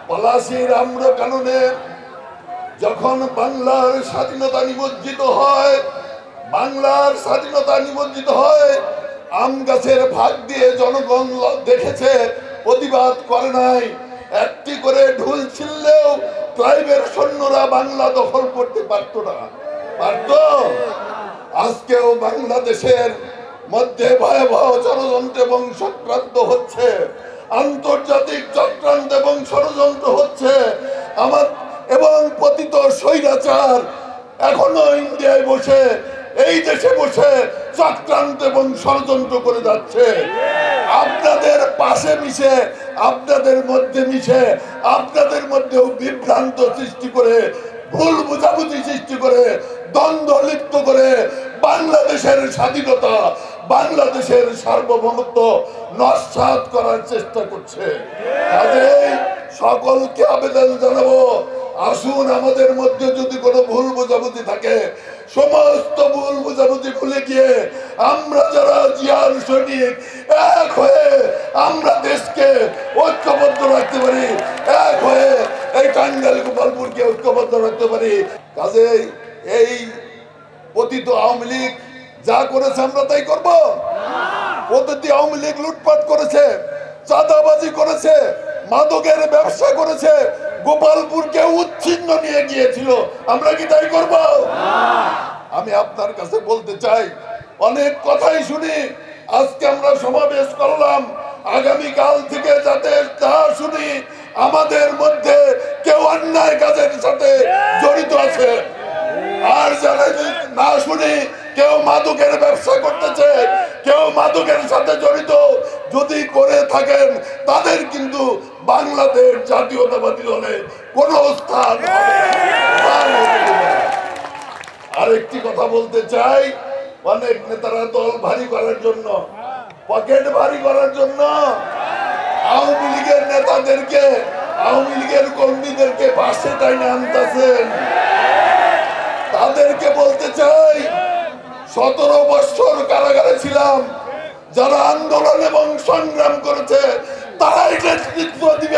পলাশীর আম্র কাননে যখন বাংলার স্বাধীনতা নিমজ্জিত হয়, বাংলার স্বাধীনতা নিমজ্জিত হয়, আম গাছের ভাগ দিয়ে জনগণ দেখেছে, প্রতিবাদ করে নাই। একটি করে ঢুল ছিললেও ক্লাইভের সৈন্যরা বাংলা দখল করতে পারত না, পারত? আজকেও বাংলাদেশের মধ্যে ভয়াবহ ষড়যন্ত্র এবং চক্রান্ত হচ্ছে, আন্তর্জাতিক চক্রান্ত এবং ষড়যন্ত্র হচ্ছে আমার, এবং পতিত স্বৈরাচার এখনো ইন্ডিয়ায় বসে, এই দেশে বসে চক্রান্ত এবং ষড়যন্ত্র করে যাচ্ছে। আপনাদের পাশে মিশে, আপনাদের মধ্যে মিশে, আপনাদের মধ্যেও বিভ্রান্ত সৃষ্টি করে, ভুল বুঝাবুঝি সৃষ্টি করে, দ্বন্দ্ব লিপ্ত করে বাংলাদেশের স্বাধীনতা, বাংলাদেশের সার্বভৌমত্ব নস্যাৎ করার চেষ্টা করছে। কাজেই সকলকে আবেদন জানাবো, আসুন আমাদের মধ্যে যদি কোনো ভুল বোঝাবুঝি থাকে, সমস্ত ভুল বোঝাবুঝি ভুলে গিয়ে আমরা যারা জিয়ার সৈনিক এক হয়ে আমরা দেশকে ঐক্যবদ্ধ রাখতে পারি, এক হয়ে এই টাঙ্গাইল গোপালপুরকে ঐক্যবদ্ধ রাখতে পারি। কাজেই এই পতিত আওয়ামী লীগ যা করেছে আমরা তাই করবো? পতিত আওয়ামী লীগ লুটপাট করেছে, চাঁদাবাজি করেছে, মাদকের ব্যবসা করেছে, গোপালপুরকে উচ্ছিন্ন নিয়ে গিয়েছিল, আমরা কি তাই করব? আমি আপনার কাছে বলতে চাই, অনেক কথাই শুনি, আজকে আমরা সমাবেশ করলাম, আগামীকাল থেকে যাতে তা শুনি আমাদের মধ্যে কেউ অন্যায় কাজের সাথে জড়িত আছে, আর যারা না শুনি কেউ মাদকের ব্যবসা করতেছে, কেউ মাদকের সাথে জড়িত যদি করে থাকেন, তাদের কিন্তু বাংলাদেশ জাতীয়তাবাদী দলে কোনো স্থান হবে না। আরেকটি কথা বলতে চাই, অনেক নেতারা দল ভারী করার জন্য, পকেট ভারী করার জন্য আওয়ামী লীগের নেতাদেরকে, আওয়ামী লীগের কর্মীদেরকে পাশে টাইনে আনতেছেন। তাদেরকে বলতে চাই, 17 বছর কারাগারে ছিলাম, যারা আন্দোলন এবং সংগ্রাম করেছে তারাই নেতৃত্ব দিবে